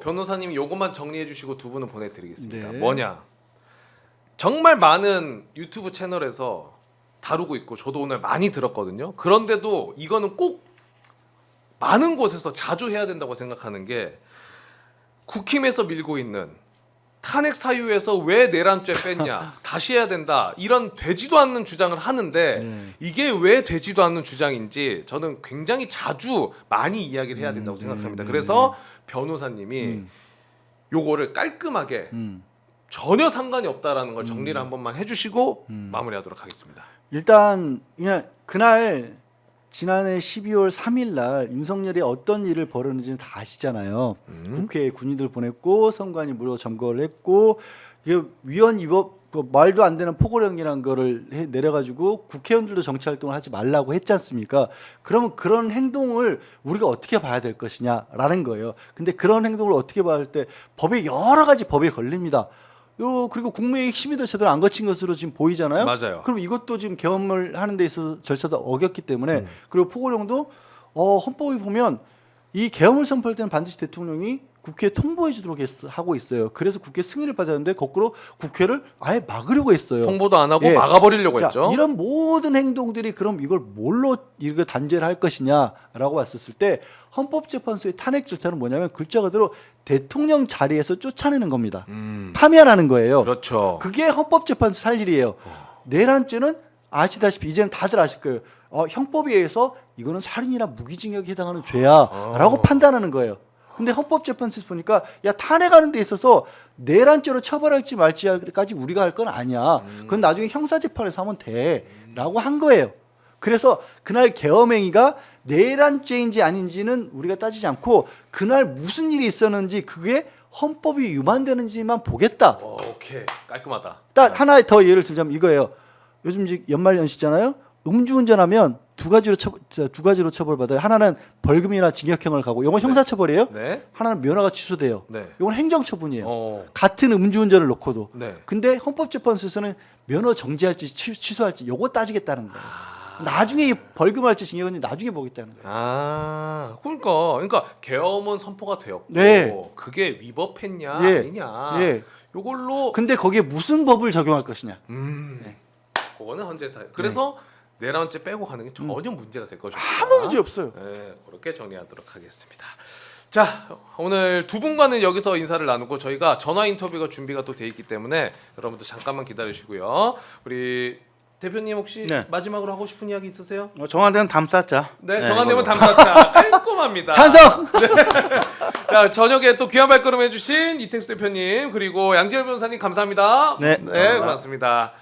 변호사님이 요것만 정리해 주시고 두 분은 보내드리겠습니다. 네. 뭐냐? 정말 많은 유튜브 채널에서 다루고 있고 저도 오늘 많이 들었거든요. 그런데도 이거는 꼭 많은 곳에서 자주 해야 된다고 생각하는 게 국힘에서 밀고 있는 탄핵 사유에서 왜 내란죄 뺐냐 다시 해야 된다 이런 되지도 않는 주장을 하는데 이게 왜 되지도 않는 주장인지 저는 굉장히 자주 많이 이야기를 해야 된다고 생각합니다. 그래서 변호사님이 요거를 깔끔하게 전혀 상관이 없다라는 걸 정리를 한 번만 해주시고 마무리하도록 하겠습니다. 일단 그냥 그날 지난해 12월 3일 날 윤석열이 어떤 일을 벌였는지는 다 아시잖아요. 국회에 군인들 보냈고 선관위 무료 점거를 했고 이게 위헌 위법 말도 안 되는 포고령이라는 거를 내려가지고 국회의원들도 정치활동을 하지 말라고 했지 않습니까? 그러면 그런 행동을 우리가 어떻게 봐야 될 것이냐라는 거예요. 근데 그런 행동을 어떻게 봐야 할 때 법에 여러 가지 법에 걸립니다. 그리고 국무회의 심의도 제대로 안 거친 것으로 지금 보이잖아요. 맞아요. 그럼 이것도 지금 계엄을 하는 데 있어서 절차도 어겼기 때문에 그리고 포고령도 헌법에 보면 이 계엄을 선포할 때는 반드시 대통령이 국회에 통보해 주도록 하고 있어요. 그래서 국회 승인을 받았는데 거꾸로 국회를 아예 막으려고 했어요. 통보도 안 하고 예. 막아버리려고 자, 했죠. 이런 모든 행동들이 그럼 이걸 뭘로 이거 단죄를 할 것이냐라고 왔었을 때 헌법재판소의 탄핵 절차는 뭐냐면 글자 그대로 대통령 자리에서 쫓아내는 겁니다. 파면하는 거예요. 그렇죠. 그게 헌법재판소 할 일이에요. 내란죄는 아시다시피 이제는 다들 아실 거예요. 형법에 의해서 이거는 살인이나 무기징역에 해당하는 죄야라고 판단하는 거예요. 근데 헌법재판소에서 보니까 야 탄핵하는 데 있어서 내란죄로 처벌할지 말지까지 우리가 할 건 아니야. 그건 나중에 형사재판에서 하면 돼라고 한 거예요. 그래서 그날 계엄행위가 내란죄인지 아닌지는 우리가 따지지 않고 그날 무슨 일이 있었는지 그게 헌법이 위반되는지만 보겠다. 오케이 깔끔하다. 딱 하나 더 예를 들자면 이거예요. 요즘 이제 연말 연시잖아요. 음주운전하면 두 가지로 처벌받아요. 하나는 벌금이나 징역형을 가고 이건 형사처벌이에요. 네. 하나는 면허가 취소돼요. 네. 이건 행정처분이에요. 네. 같은 음주운전을 놓고도. 네. 근데 헌법재판소에서는 면허 정지할지 취소할지 요거 따지겠다는 거예요. 나중에 벌금할지 징역은 나중에 보겠다는 거예요. 그러니까 계엄은 선포가 되었고 네. 그게 위법했냐 예. 아니냐 예. 요걸로 근데 거기에 무슨 법을 적용할 것이냐. 네. 그거는 현재 사회. 그래서 내란죄 빼고 가는 게 전혀 문제가 될 것이다. 아무 문제 없어요. 네, 그렇게 정리하도록 하겠습니다. 자, 오늘 두 분과는 여기서 인사를 나누고 저희가 전화 인터뷰가 준비가 또 돼 있기 때문에 여러분들 잠깐만 기다리시고요. 우리 대표님 혹시 네. 마지막으로 하고 싶은 이야기 있으세요? 정한대는 담쌓자. 네, 정한되면 담갔다. 깔끔합니다. 찬성. 자, 저녁에 또 귀한 발걸음 해주신 이택수 대표님 그리고 양지열 변호사님 감사합니다. 네. 고맙습니다.